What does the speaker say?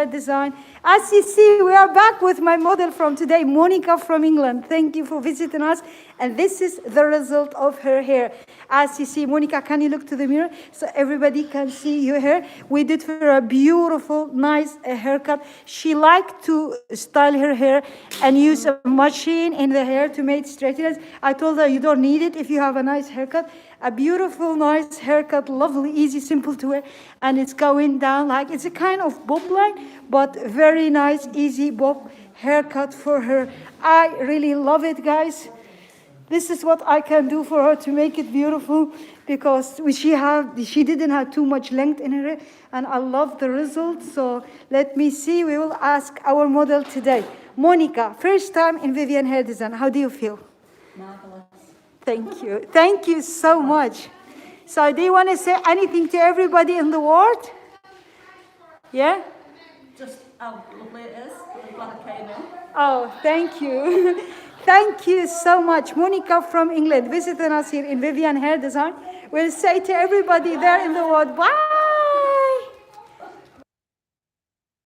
Hair Design. As you see, we are back with my model from today, Monica from England. Thank you for visiting us. And this is the result of her hair. As you see, Monica, can you look to the mirror so everybody can see your hair? We did her a beautiful, nice haircut. She liked to style her hair and use a machine in the hair to make straighteners. I told her you don't need it if you have a nice haircut. A beautiful, nice haircut, lovely, easy, simple to wear. And it's going down like, it's a kind of bob line, but very nice, easy bob haircut for her. I really love it, guys. This is what I can do for her to make it beautiful, because she didn't have too much length in her hair, and I love the result. So let me see, we will ask our model today. Monica, first time in Vivian Hair Design, how do you feel? Marvelous. Thank you. Thank you so much. So do you want to say anything to everybody in the world? Yeah? Just how lovely it is. Really glad I came in. Oh, thank you. Thank you so much. Monica from England visiting us here in Vivian Hair Design. We'll say to everybody there in the world, bye.